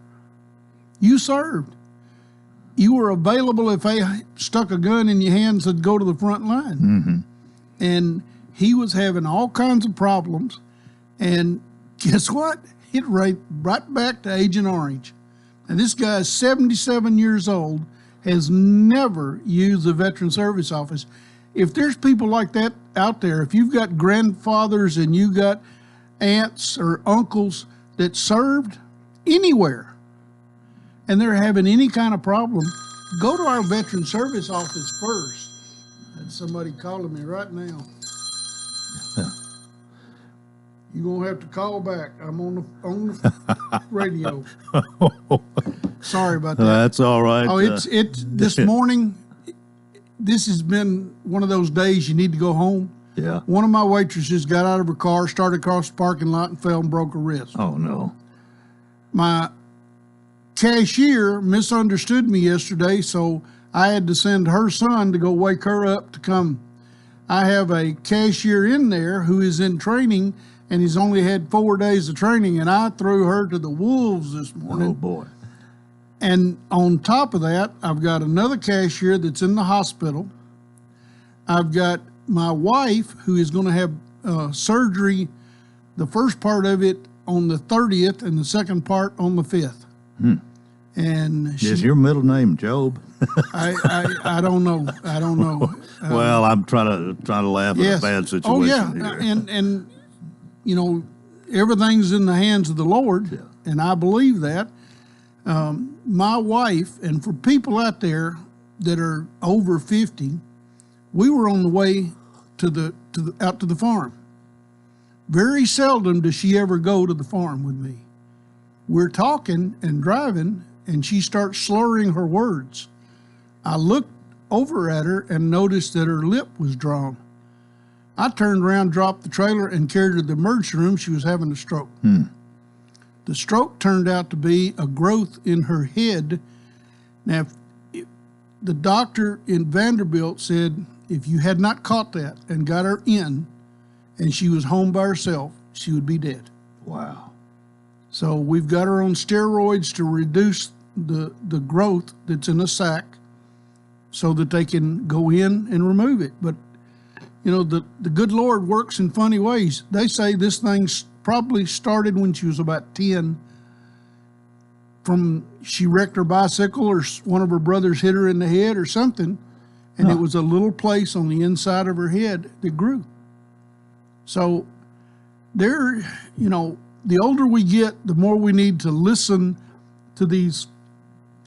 You served. You were available if they stuck a gun in your hand and said, go to the front line. Mm-hmm. And he was having all kinds of problems. And guess what? It right back to Agent Orange. And this guy is 77 years old, has never used the Veteran Service Office. If there's people like that out there, if you've got grandfathers and you got aunts or uncles that served anywhere and they're having any kind of problem, go to our Veteran Service Office first. And somebody calling me right now. You're going to have to call back. I'm on the radio. Sorry about that. That's all right. Oh, it's this morning. This has been one of those days you need to go home. Yeah. One of my waitresses got out of her car, started across the parking lot, and fell and broke her wrist. Oh, no. My cashier misunderstood me yesterday, so I had to send her son to go wake her up to come. I have a cashier in there who is in training, and he's only had 4 days of training, and I threw her to the wolves this morning. Oh, boy. And on top of that, I've got another cashier that's in the hospital. I've got my wife who is going to have surgery, the first part of it on the 30th and the second part on the 5th. And Is your middle name Job? I don't know. I don't know. Well, I'm trying to laugh at a bad situation. Oh yeah, here. and you know, everything's in the hands of the Lord, and I believe that. My wife, and for people out there that are over 50, we were on the way out to the farm. Very seldom does she ever go to the farm with me. We're talking and driving, and she starts slurring her words. I looked over at her and noticed that her lip was drawn. I turned around, dropped the trailer, and carried her to the emergency room. She was having a stroke. The stroke turned out to be a growth in her head, Now, if the doctor in Vanderbilt said if you had not caught that and got her in and she was home by herself, she would be dead. Wow. So we've got her on steroids to reduce the growth that's in the sac so that they can go in and remove it. But, you know, the good Lord works in funny ways. They say this thing probably started when she was about 10. She wrecked her bicycle or one of her brothers hit her in the head or something, and it was a little place on the inside of her head that grew. So there, you know, the older we get, the more we need to listen to these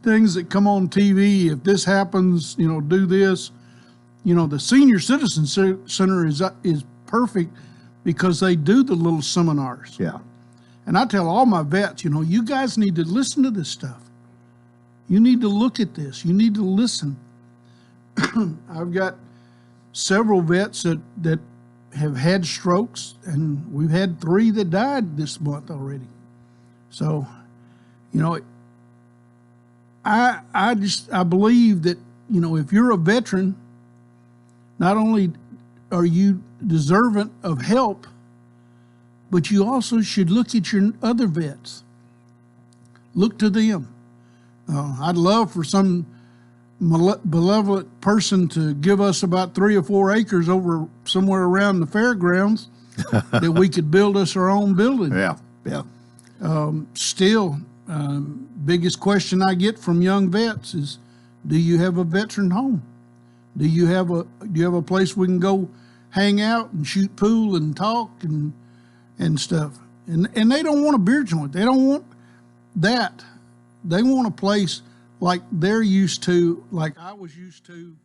things that come on TV. If this happens, you know, do this. You know, the Senior Citizen Center is perfect because they do the little seminars. Yeah. And I tell all my vets, you know, you guys need to listen to this stuff. You need to look at this. You need to listen. I've got several vets that have had strokes, and we've had 3 that died this month already. So, you know, I believe that, you know, if you're a veteran, not only are you deserving of help, but you also should look at your other vets. Look to them. I'd love for some benevolent person to give us about 3 or 4 acres over somewhere around the fairgrounds that we could build us our own building. Yeah, yeah. Still, biggest question I get from young vets is, do you have a veteran home? Do you have a place we can go hang out and shoot pool and talk and stuff? And they don't want a beer joint. They don't want that. They want a place like they're used to, like I was used to.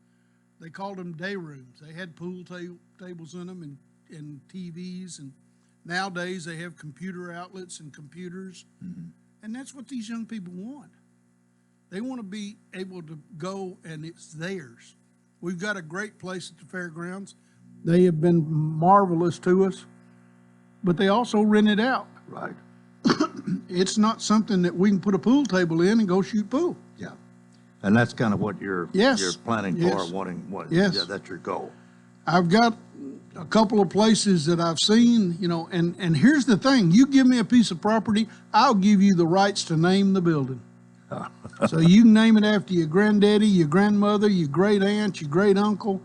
They called them day rooms. They had pool tables in them and TVs, and nowadays they have computer outlets and computers. Mm-hmm. And that's what these young people want. They want to be able to go and it's theirs. We've got a great place at the fairgrounds. They have been marvelous to us, but they also rent it out. Right. It's not something that we can put a pool table in and go shoot pool. Yeah. And that's kind of what you're planning for, wanting. Yes. Yeah, that's your goal. I've got a couple of places that I've seen, you know, and here's the thing. You give me a piece of property, I'll give you the rights to name the building. So you can name it after your granddaddy, your grandmother, your great aunt, your great uncle.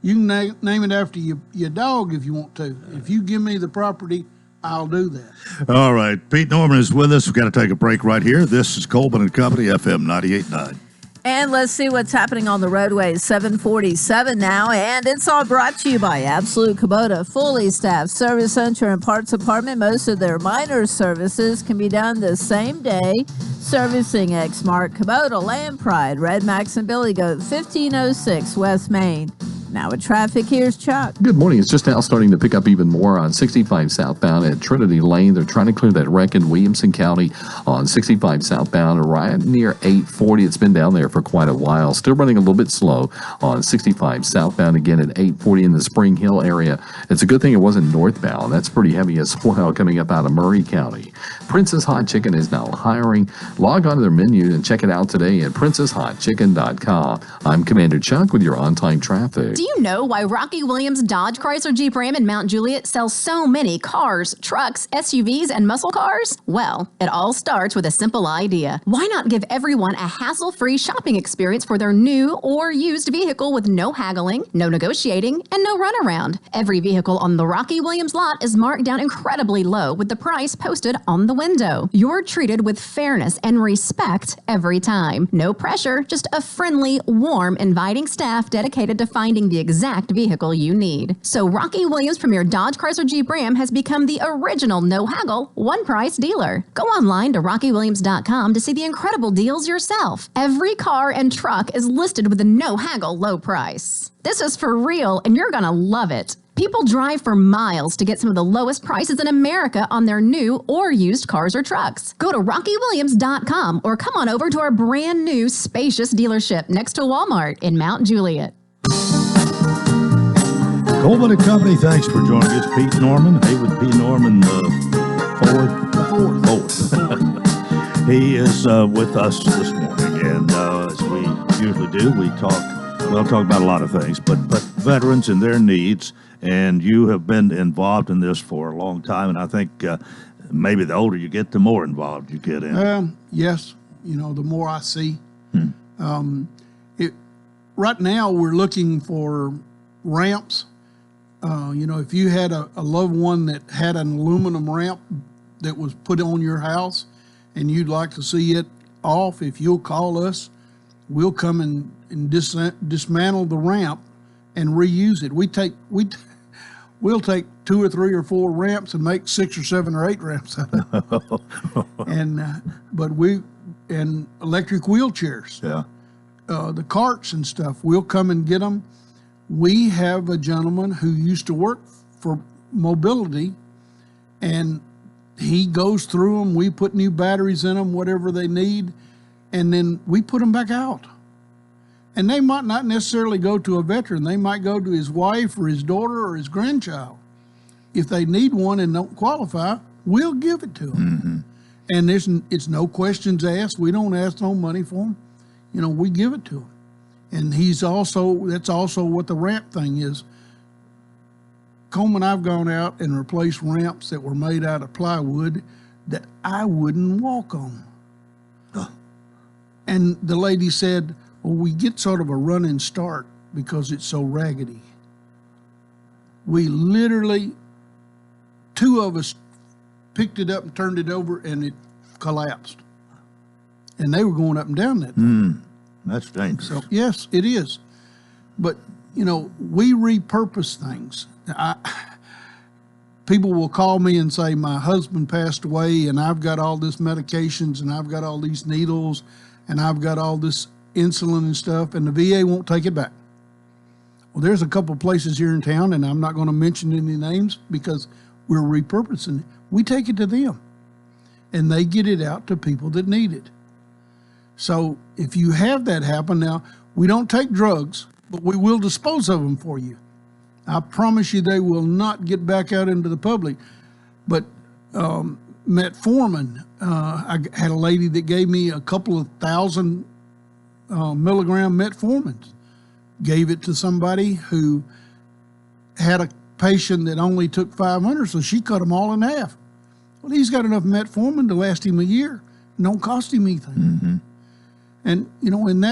You can name it after your dog if you want to. If you give me the property, I'll do that. All right. Pete Norman is with us. We've got to take a break right here. This is Coleman and Company, FM 98.9. And let's see what's happening on the roadways. 7:47 now, and it's all brought to you by Absolute Kubota, fully staffed service center and parts department. Most of their minor services can be done the same day. Servicing Exmark, Kubota, Land Pride, Red Max, and Billy Goat, 1506 West Main. Now with traffic, here's Chuck. Good morning. It's just now starting to pick up even more on 65 southbound at Trinity Lane. They're trying to clear that wreck in Williamson County on 65 southbound right near 840. It's been down there for quite a while. Still running a little bit slow on 65 southbound again at 840 in the Spring Hill area. It's a good thing it wasn't northbound. That's pretty heavy as well coming up out of Murray County. Princess Hot Chicken is now hiring. Log on to their menu and check it out today at princesshotchicken.com. I'm Commander Chuck with your on-time traffic. Do you know why Rocky Williams Dodge Chrysler Jeep Ram in Mount Juliet sells so many cars, trucks, SUVs, and muscle cars? Well, it all starts with a simple idea. Why not give everyone a hassle-free shopping experience for their new or used vehicle with no haggling, no negotiating, and no runaround? Every vehicle on the Rocky Williams lot is marked down incredibly low with the price posted on the window. You're treated with fairness and respect every time. No pressure, just a friendly, warm, inviting staff dedicated to finding the exact vehicle you need. So Rocky Williams Premier Dodge Chrysler Jeep Ram has become the original no-haggle, one-price dealer. Go online to rockywilliams.com to see the incredible deals yourself. Every car and truck is listed with a no-haggle low price. This is for real, and you're gonna love it. People drive for miles to get some of the lowest prices in America on their new or used cars or trucks. Go to rockywilliams.com or come on over to our brand new spacious dealership next to Walmart in Mount Juliet. Coleman and Company, thanks for joining us. Pete Norman, David P. Norman, fourth. He is with us this morning. And as we usually do, we talk about a lot of things, but veterans and their needs. And you have been involved in this for a long time, and I think maybe the older you get, the more involved you get in. Yes, the more I see. Right now, we're looking for ramps. If you had a loved one that had an aluminum ramp that was put on your house and you'd like to see it off, if you'll call us, we'll come and dismantle the ramp and reuse it. We'll take 2 or 3 or 4 ramps and make 6 or 7 or 8 ramps out of it. And electric wheelchairs. Yeah. The carts and stuff, we'll come and get them. We have a gentleman who used to work for mobility, and he goes through them. We put new batteries in them, whatever they need, and then we put them back out. And they might not necessarily go to a veteran. They might go to his wife or his daughter or his grandchild. If they need one and don't qualify, we'll give it to them. Mm-hmm. And it's no questions asked. We don't ask no money for them. We give it to him. And that's also what the ramp thing is. Coleman, I've gone out and replaced ramps that were made out of plywood that I wouldn't walk on. And the lady said, well, we get sort of a running start because it's so raggedy. We literally, 2 of us picked it up and turned it over and it collapsed. And they were going up and down that. That's dangerous. So, yes, it is. But, we repurpose things. People will call me and say, my husband passed away and I've got all this medications and I've got all these needles and I've got all this insulin and stuff, and the VA won't take it back. Well, there's a couple places here in town, and I'm not going to mention any names because we're repurposing it. We take it to them, and they get it out to people that need it. So if you have that happen, now, we don't take drugs, but we will dispose of them for you. I promise you they will not get back out into the public. But metformin, I had a lady that gave me a couple of 1,000 milligram metformin. Gave it to somebody who had a patient that only took 500, so she cut them all in half. Well, he's got enough metformin to last him a year. It don't cost him anything. Mm-hmm. And and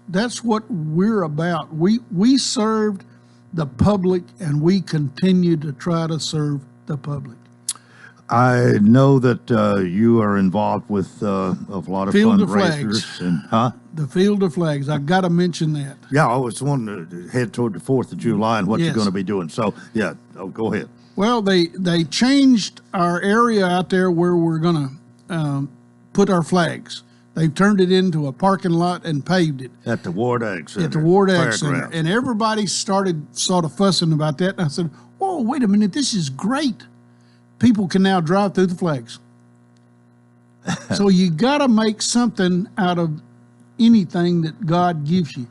that's what we're about. We served the public, and we continue to try to serve the public. I know that you are involved with a lot of Field of fundraisers. Flags. The Field of Flags. I've got to mention that. Yeah, I was wanting to head toward the 4th of July and what you're going to be doing. So, yeah, go ahead. Well, they changed our area out there where we're going to put our flags. They've turned it into a parking lot and paved it. At the Ward Ag Center. At the Ward Ag Center. And everybody started sort of fussing about that. And I said, whoa, wait a minute, this is great. People can now drive through the flags. So you got to make something out of anything that God gives you.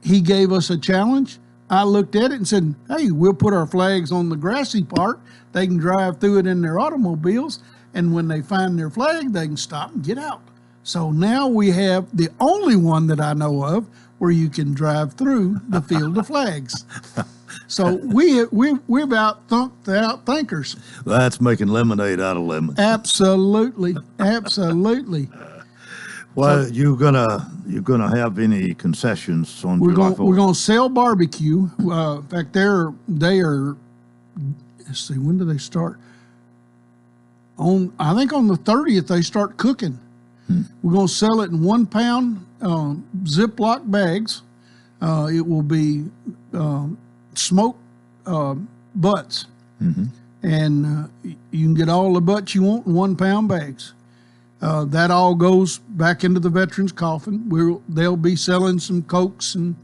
He gave us a challenge. I looked at it and said, hey, we'll put our flags on the grassy part. They can drive through it in their automobiles. And when they find their flag, they can stop and get out. So now we have the only one that I know of where you can drive through the Field of Flags. So we're about thunked out thinkers. That's making lemonade out of lemons. Absolutely, absolutely. Well, so, you're gonna have any concessions on July 4th? We're gonna sell barbecue. In fact, they are. Let's see, when do they start? I think on the 30th they start cooking. We're going to sell it in 1 pound Ziploc bags. It will be smoked butts. Mm-hmm. And you can get all the butts you want in 1 pound bags. That all goes back into the veterans' coffin. They'll be selling some Cokes and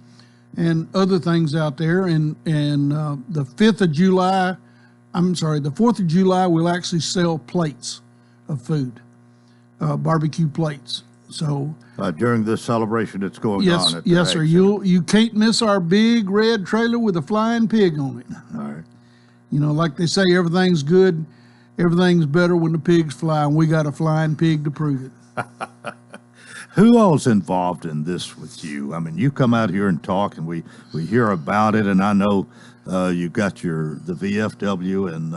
other things out there. And the 5th of July, the 4th of July, we'll actually sell plates of food. Barbecue plates. So during this celebration that's going on. Yes, sir. You can't miss our big red trailer with a flying pig on it. All right. Like they say, everything's good, everything's better when the pigs fly, and we got a flying pig to prove it. Who all's involved in this with you? I mean, you come out here and talk, and we hear about it, and I know you got the VFW and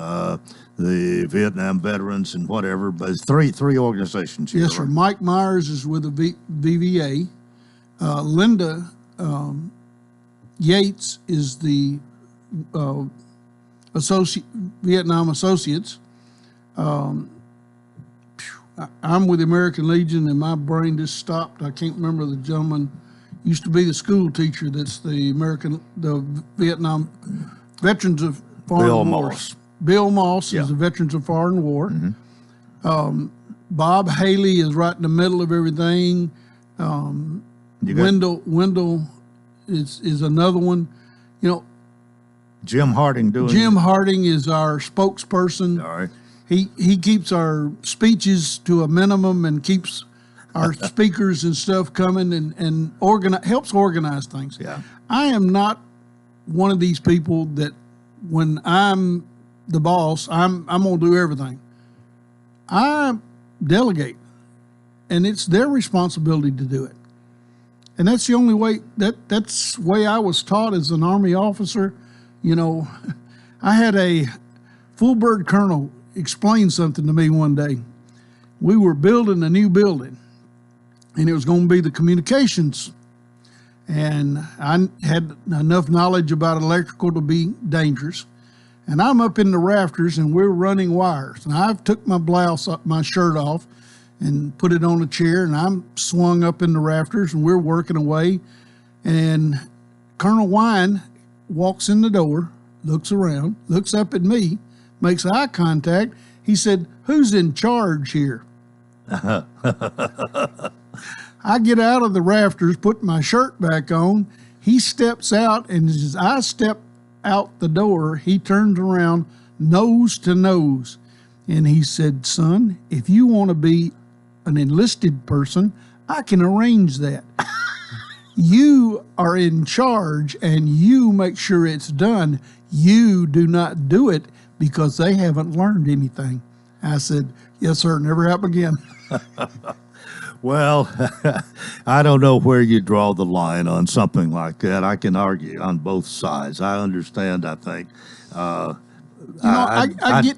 the Vietnam veterans and whatever, but it's three organizations here. Yes, sir. Right? Mike Myers is with the VVA. Linda Yates is the Vietnam Associates. I'm with the American Legion, and my brain just stopped. I can't remember the gentleman. Used to be the school teacher. That's the Vietnam Veterans of Foreign Bill War. Moss. Bill Moss Yeah. is the Veterans of Foreign War. Mm-hmm. Bob Haley is right in the middle of everything. Wendell is another one. You know, Jim Harding Jim Harding is our spokesperson. All right. He keeps our speeches to a minimum and keeps our speakers and stuff coming and helps organize things. Yeah. I am not one of these people that when I'm the boss, I'm going to do everything. I delegate, and it's their responsibility to do it. And that's the only way, that's the way I was taught as an Army officer. You know, I had a full bird colonel explain something to me one day. We were building a new building, and it was going to be the communications. And I had enough knowledge about electrical to be dangerous. And I'm up in the rafters, and we're running wires. And I've took my shirt off, and put it on a chair, and I'm swung up in the rafters, and we're working away. And Colonel Wine walks in the door, looks around, looks up at me, makes eye contact. He said, "Who's in charge here?" I get out of the rafters, put my shirt back on. He steps out, and as I step out the door, he turns around, nose to nose, and he said, "Son, if you want to be an enlisted person, I can arrange that. You are in charge, and you make sure it's done. You do not do it because they haven't learned anything." I said, "Yes, sir, never happen again." Well, I don't know where you draw the line on something like that. I can argue on both sides. I understand, I think. I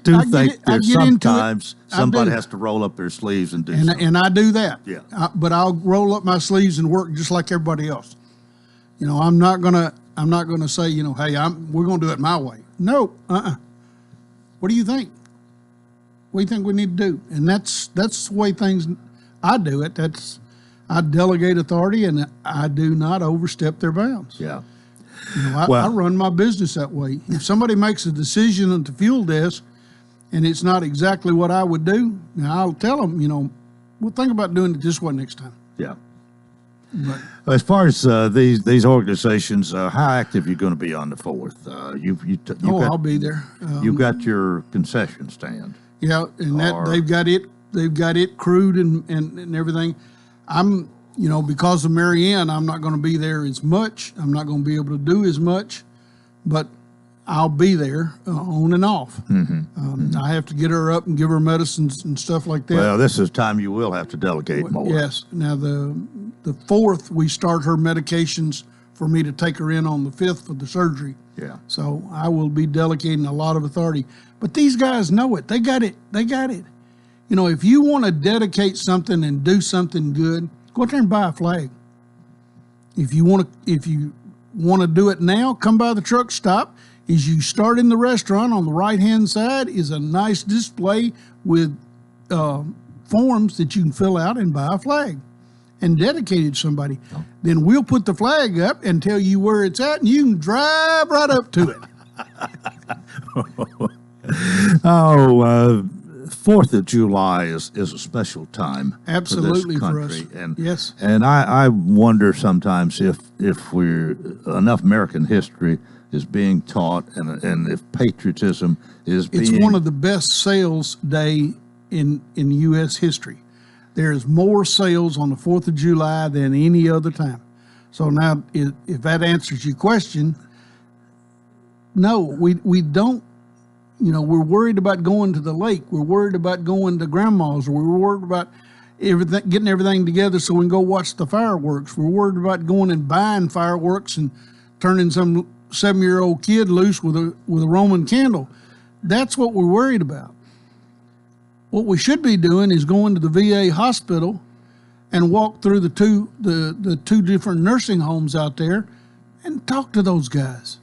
do think there's sometimes somebody has to roll up their sleeves and do something. And I do that. Yeah. But I'll roll up my sleeves and work just like everybody else. You know, I'm not gonna say, you know, hey, we're gonna do it my way. No, What do you think? What do you think we need to do? And that's the way I do it. I delegate authority, and I do not overstep their bounds. Yeah. You know, I run my business that way. If somebody makes a decision at the fuel desk and it's not exactly what I would do, I'll tell them, you know, we'll think about doing it this way next time. Yeah. But as far as these organizations, how active are you going to be on the 4th? I'll be there. You've got your concession stand. Yeah, and they've got it crewed and everything. You know, because of Marianne, I'm not going to be there as much. I'm not going to be able to do as much, but I'll be there on and off. I have to get her up and give her medicines and stuff like that. Well, this is time you will have to delegate more. Yes. Now, the 4th, we start her medications for me to take her in on the 5th for the surgery. Yeah. So I will be delegating a lot of authority. But these guys know it. They got it. You know, if you want to dedicate something and do something good, go out there and buy a flag. If you want to do it now, come by the truck stop. As you start in the restaurant, on the right-hand side is a nice display with forms that you can fill out and buy a flag and dedicate it to somebody. Oh. Then we'll put the flag up and tell you where it's at, and you can drive right up to it. 4th of July is a special time. Absolutely for this country. For us. And, yes. And I wonder sometimes if enough American history is being taught and if patriotism is being... It's one of the best sales day in U.S. history. There's more sales on the 4th of July than any other time. So now, if that answers your question, no, we don't. You know, we're worried about going to the lake. We're worried about going to grandma's. Or we're worried about, getting everything together so we can go watch the fireworks. We're worried about going and buying fireworks and turning some 7-year-old kid loose with a Roman candle. That's what we're worried about. What we should be doing is going to the VA hospital and walk through the two different nursing homes out there and talk to those guys.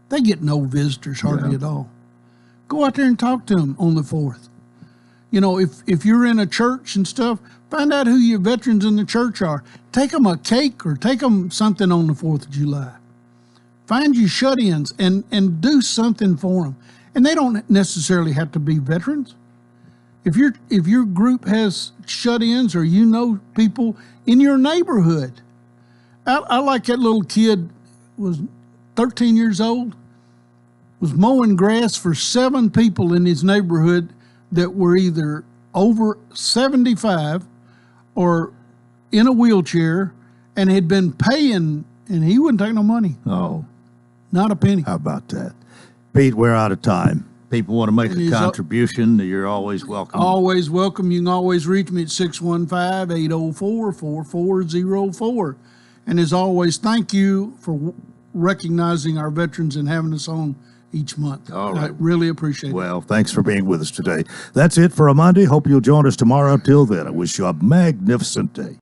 They get no visitors hardly at all. Go out there and talk to them on the 4th. You know, if you're in a church and stuff, find out who your veterans in the church are. Take them a cake or take them something on the 4th of July. Find your shut-ins and do something for them. And they don't necessarily have to be veterans. If your group has shut-ins or you know people in your neighborhood. I like that little kid, was 13 years old, was mowing grass for 7 people in his neighborhood that were either over 75 or in a wheelchair and had been paying, and he wouldn't take no money. Oh, not a penny. How about that? Pete, we're out of time. People want to make a contribution, you're always welcome. Always welcome. You can always reach me at 615-804-4404. And as always, thank you for recognizing our veterans and having us on each month. All right. I really appreciate it. Well, thanks for being with us today. That's it for a Monday. Hope you'll join us tomorrow. Till then, I wish you a magnificent day.